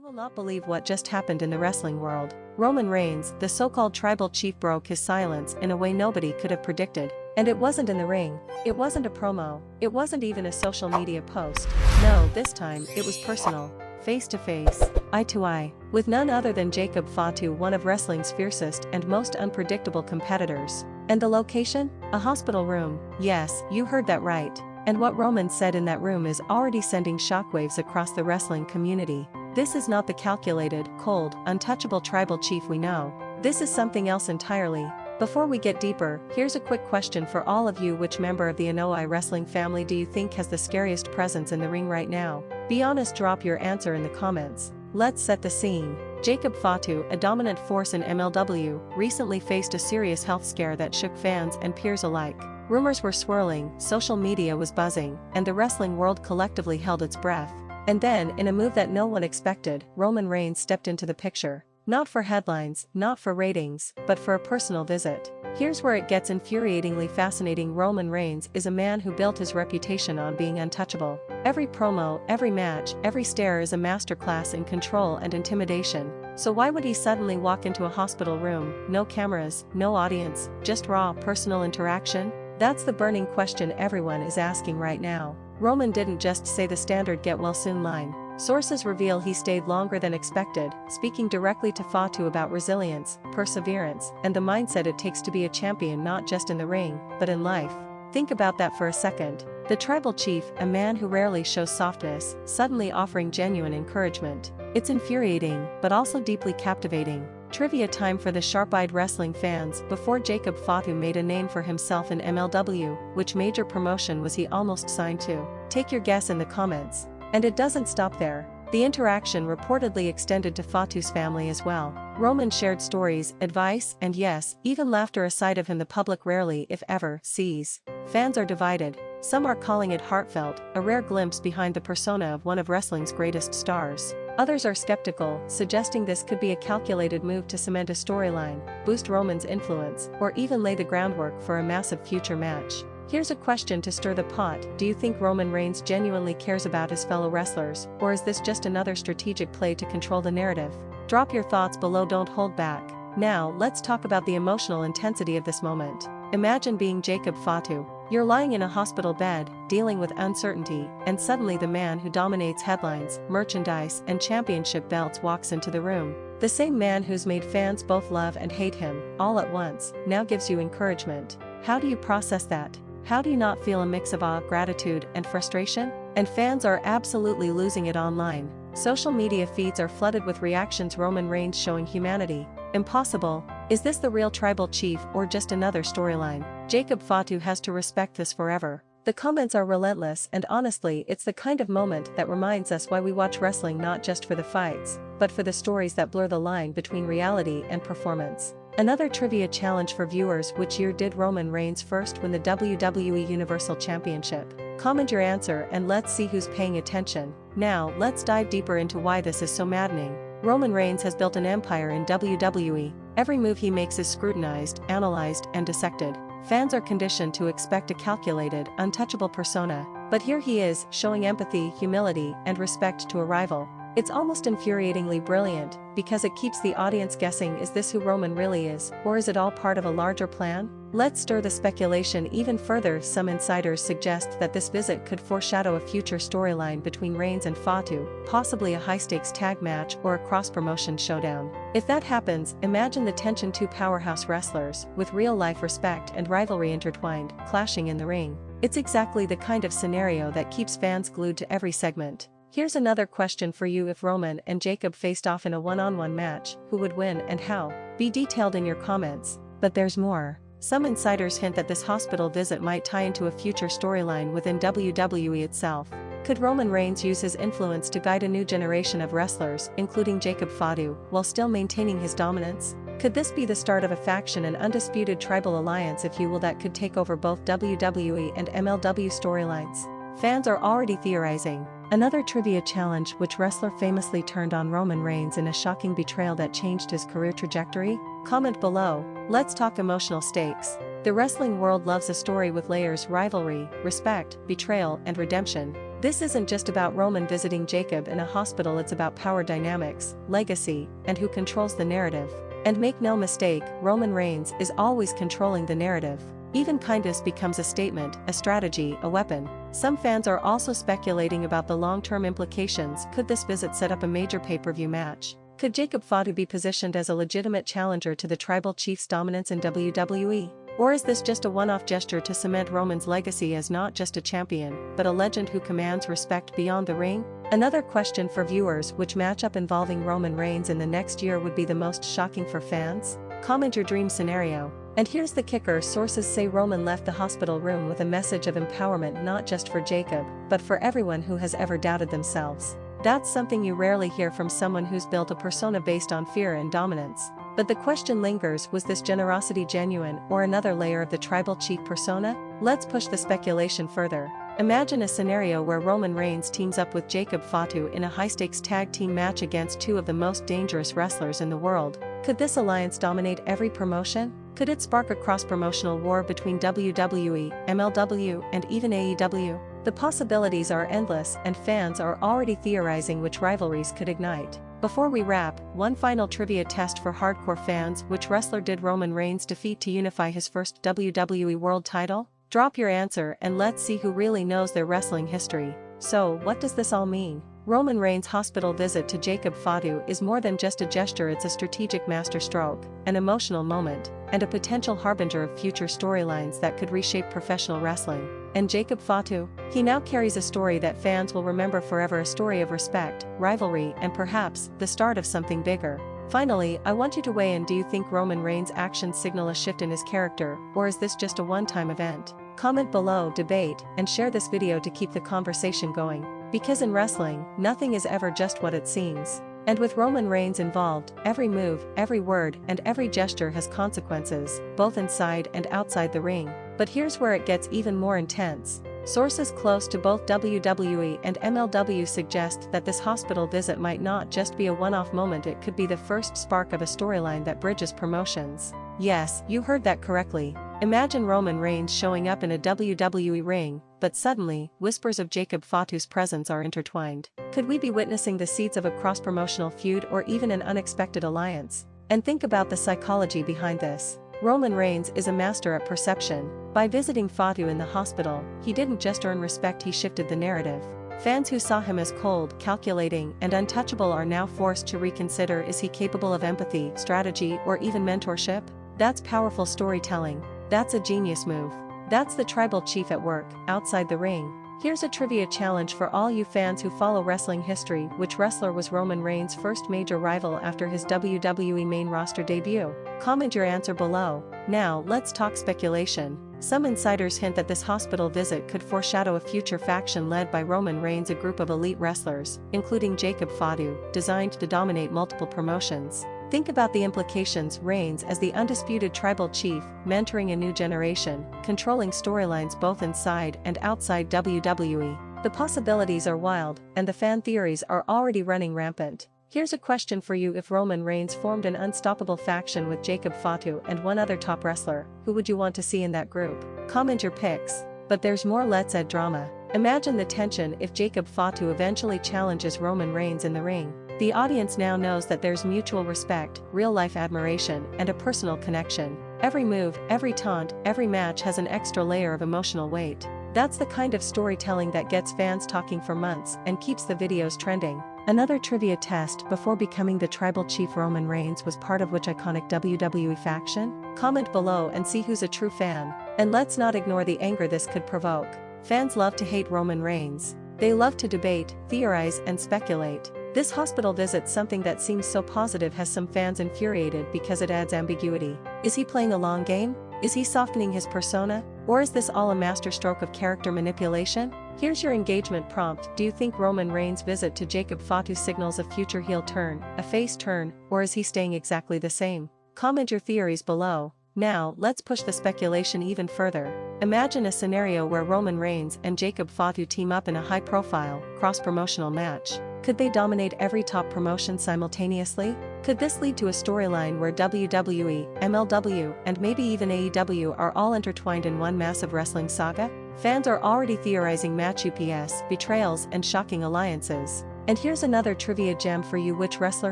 will not believe what just happened in the wrestling world. Roman Reigns, the so-called tribal chief, broke his silence in a way nobody could have predicted. And it wasn't in the ring. It wasn't a promo. It wasn't even a social media post. No, this time, it was personal. Face to face, eye to eye, with none other than Jacob Fatu, one of wrestling's fiercest and most unpredictable competitors. And the location? A hospital room. Yes, you heard that right. And what Roman said in that room is already sending shockwaves across the wrestling community. This is not the calculated, cold, untouchable tribal chief we know. This is something else entirely. Before we get deeper, here's a quick question for all of you. Which member of the Anoa'i wrestling family do you think has the scariest presence in the ring right now? Be honest, drop your answer in the comments. Let's set the scene. Jacob Fatu, a dominant force in MLW, recently faced a serious health scare that shook fans and peers alike. Rumors were swirling, social media was buzzing, and the wrestling world collectively held its breath. And then, in a move that no one expected, Roman Reigns stepped into the picture. Not for headlines, not for ratings, but for a personal visit. Here's where it gets infuriatingly fascinating. Roman Reigns is a man who built his reputation on being untouchable. Every promo, every match, every stare is a masterclass in control and intimidation. So why would he suddenly walk into a hospital room? No cameras, no audience, just raw, personal interaction? That's the burning question everyone is asking right now. Roman didn't just say the standard "get well soon" line. Sources reveal he stayed longer than expected, speaking directly to Fatu about resilience, perseverance, and the mindset it takes to be a champion, not just in the ring, but in life. Think about that for a second. The tribal chief, a man who rarely shows softness, suddenly offering genuine encouragement. It's infuriating, but also deeply captivating. Trivia time for the sharp-eyed wrestling fans. Before Jacob Fatu made a name for himself in MLW, which major promotion was he almost signed to? Take your guess in the comments. And it doesn't stop there. The interaction reportedly extended to Fatu's family as well. Roman shared stories, advice, and yes, even laughter, a side of him the public rarely, if ever, sees. Fans are divided. Some are calling it heartfelt, a rare glimpse behind the persona of one of wrestling's greatest stars. Others are skeptical, suggesting this could be a calculated move to cement a storyline, boost Roman's influence, or even lay the groundwork for a massive future match. Here's a question to stir the pot. Do you think Roman Reigns genuinely cares about his fellow wrestlers, or is this just another strategic play to control the narrative? Drop your thoughts below, don't hold back. Now, let's talk about the emotional intensity of this moment. Imagine being Jacob Fatu. You're lying in a hospital bed, dealing with uncertainty, and suddenly the man who dominates headlines, merchandise, and championship belts walks into the room. The same man who's made fans both love and hate him, all at once, now gives you encouragement. How do you process that? How do you not feel a mix of awe, gratitude, and frustration? And fans are absolutely losing it online. Social media feeds are flooded with reactions. Roman Reigns showing humanity. Impossible. Is this the real tribal chief or just another storyline? Jacob Fatu has to respect this forever. The comments are relentless, and honestly, it's the kind of moment that reminds us why we watch wrestling, not just for the fights, but for the stories that blur the line between reality and performance. Another trivia challenge for viewers: which year did Roman Reigns first win the WWE Universal Championship? Comment your answer and let's see who's paying attention. Now, let's dive deeper into why this is so maddening. Roman Reigns has built an empire in WWE. Every move he makes is scrutinized, analyzed, and dissected. Fans are conditioned to expect a calculated, untouchable persona. But here he is, showing empathy, humility, and respect to a rival. It's almost infuriatingly brilliant, because it keeps the audience guessing: is this who Roman really is, or is it all part of a larger plan? Let's stir the speculation even further. Some insiders suggest that this visit could foreshadow a future storyline between Reigns and Fatu, possibly a high-stakes tag match or a cross-promotion showdown. If that happens, imagine the tension: two powerhouse wrestlers, with real-life respect and rivalry intertwined, clashing in the ring. It's exactly the kind of scenario that keeps fans glued to every segment. Here's another question for you: if Roman and Jacob faced off in a one-on-one match, who would win and how? Be detailed in your comments. But there's more. Some insiders hint that this hospital visit might tie into a future storyline within WWE itself. Could Roman Reigns use his influence to guide a new generation of wrestlers, including Jacob Fatu, while still maintaining his dominance? Could this be the start of a faction, an undisputed tribal alliance, if you will, that could take over both WWE and MLW storylines? Fans are already theorizing. Another trivia challenge: which wrestler famously turned on Roman Reigns in a shocking betrayal that changed his career trajectory? Comment below. Let's talk emotional stakes. The wrestling world loves a story with layers: rivalry, respect, betrayal, and redemption. This isn't just about Roman visiting Jacob in a hospital, it's about power dynamics, legacy, and who controls the narrative. And make no mistake, Roman Reigns is always controlling the narrative. Even kindness becomes a statement, a strategy, a weapon. Some fans are also speculating about the long-term implications. Could this visit set up a major pay-per-view match? Could Jacob Fatu be positioned as a legitimate challenger to the Tribal Chief's dominance in WWE? Or is this just a one-off gesture to cement Roman's legacy as not just a champion, but a legend who commands respect beyond the ring? Another question for viewers: which matchup involving Roman Reigns in the next year would be the most shocking for fans? Comment your dream scenario. And here's the kicker: sources say Roman left the hospital room with a message of empowerment not just for Jacob, but for everyone who has ever doubted themselves. That's something you rarely hear from someone who's built a persona based on fear and dominance. But the question lingers: was this generosity genuine, or another layer of the tribal chief persona? Let's push the speculation further. Imagine a scenario where Roman Reigns teams up with Jacob Fatu in a high-stakes tag team match against two of the most dangerous wrestlers in the world. Could this alliance dominate every promotion? Could it spark a cross-promotional war between WWE, MLW, and even AEW? The possibilities are endless, and fans are already theorizing which rivalries could ignite. Before we wrap, one final trivia test for hardcore fans: which wrestler did Roman Reigns defeat to unify his first WWE World title? Drop your answer and let's see who really knows their wrestling history. So, what does this all mean? Roman Reigns' hospital visit to Jacob Fatu is more than just a gesture. It's a strategic masterstroke, an emotional moment, and a potential harbinger of future storylines that could reshape professional wrestling. And Jacob Fatu? He now carries a story that fans will remember forever, a story of respect, rivalry, and perhaps the start of something bigger. Finally, I want you to weigh in. Do you think Roman Reigns' actions signal a shift in his character, or is this just a one-time event? Comment below, debate, and share this video to keep the conversation going. Because in wrestling, nothing is ever just what it seems. And with Roman Reigns involved, every move, every word, and every gesture has consequences, both inside and outside the ring. But here's where it gets even more intense. Sources close to both WWE and MLW suggest that this hospital visit might not just be a one-off moment, it could be the first spark of a storyline that bridges promotions. Yes, you heard that correctly. Imagine Roman Reigns showing up in a WWE ring, but suddenly, whispers of Jacob Fatu's presence are intertwined. Could we be witnessing the seeds of a cross-promotional feud or even an unexpected alliance? And think about the psychology behind this. Roman Reigns is a master at perception. By visiting Fatu in the hospital, he didn't just earn respect, he shifted the narrative. Fans who saw him as cold, calculating, and untouchable are now forced to reconsider: is he capable of empathy, strategy, or even mentorship? That's powerful storytelling. That's a genius move. That's the tribal chief at work, outside the ring. Here's a trivia challenge for all you fans who follow wrestling history: which wrestler was Roman Reigns' first major rival after his WWE main roster debut? Comment your answer below. Now, let's talk speculation. Some insiders hint that this hospital visit could foreshadow a future faction led by Roman Reigns, a group of elite wrestlers, including Jacob Fatu, designed to dominate multiple promotions. Think about the implications: Reigns as the undisputed tribal chief, mentoring a new generation, controlling storylines both inside and outside WWE. The possibilities are wild, and the fan theories are already running rampant. Here's a question for you: if Roman Reigns formed an unstoppable faction with Jacob Fatu and one other top wrestler, who would you want to see in that group? Comment your picks. But there's more. Let's add drama. Imagine the tension if Jacob Fatu eventually challenges Roman Reigns in the ring. The audience now knows that there's mutual respect, real-life admiration, and a personal connection. Every move, every taunt, every match has an extra layer of emotional weight. That's the kind of storytelling that gets fans talking for months and keeps the videos trending. Another trivia test: before becoming the tribal chief, Roman Reigns was part of which iconic WWE faction? Comment below and see who's a true fan. And let's not ignore the anger this could provoke. Fans love to hate Roman Reigns. They love to debate, theorize, and speculate. This hospital visit, something that seems so positive, has some fans infuriated because it adds ambiguity. Is he playing a long game? Is he softening his persona? Or is this all a masterstroke of character manipulation? Here's your engagement prompt: do you think Roman Reigns' visit to Jacob Fatu signals a future heel turn, a face turn, or is he staying exactly the same? Comment your theories below. Now, let's push the speculation even further. Imagine a scenario where Roman Reigns and Jacob Fatu team up in a high-profile, cross-promotional match. Could they dominate every top promotion simultaneously? Could this lead to a storyline where WWE, MLW, and maybe even AEW are all intertwined in one massive wrestling saga? Fans are already theorizing match UPS, betrayals, and shocking alliances. And here's another trivia gem for you: which wrestler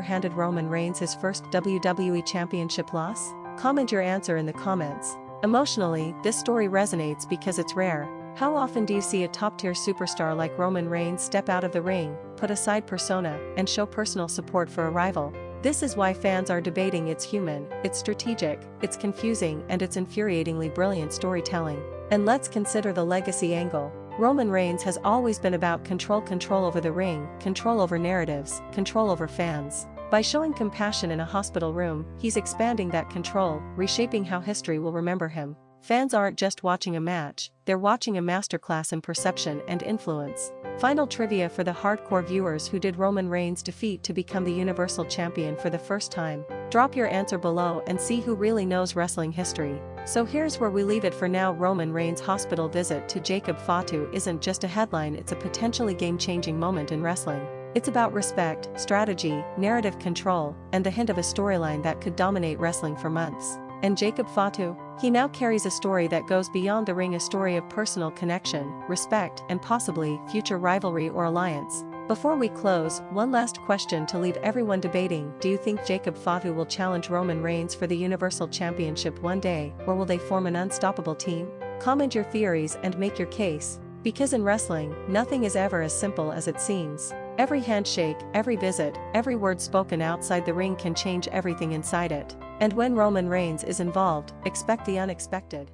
handed Roman Reigns his first WWE Championship loss? Comment your answer in the comments. Emotionally, this story resonates because it's rare. How often do you see a top-tier superstar like Roman Reigns step out of the ring, put aside persona, and show personal support for a rival? This is why fans are debating. It's human, it's strategic, it's confusing, and it's infuriatingly brilliant storytelling. And let's consider the legacy angle. Roman Reigns has always been about control over the ring, control over narratives, control over fans. By showing compassion in a hospital room, he's expanding that control, reshaping how history will remember him. Fans aren't just watching a match, they're watching a masterclass in perception and influence. Final trivia for the hardcore viewers: who did Roman Reigns defeat to become the Universal Champion for the first time? Drop your answer below and see who really knows wrestling history. So here's where we leave it for now. Roman Reigns' hospital visit to Jacob Fatu isn't just a headline, it's a potentially game-changing moment in wrestling. It's about respect, strategy, narrative control, and the hint of a storyline that could dominate wrestling for months. And Jacob Fatu? He now carries a story that goes beyond the ring, a story of personal connection, respect, and possibly future rivalry or alliance. Before we close, one last question to leave everyone debating: do you think Jacob Fatu will challenge Roman Reigns for the Universal Championship one day, or will they form an unstoppable team? Comment your theories and make your case. Because in wrestling, nothing is ever as simple as it seems. Every handshake, every visit, every word spoken outside the ring can change everything inside it. And when Roman Reigns is involved, expect the unexpected.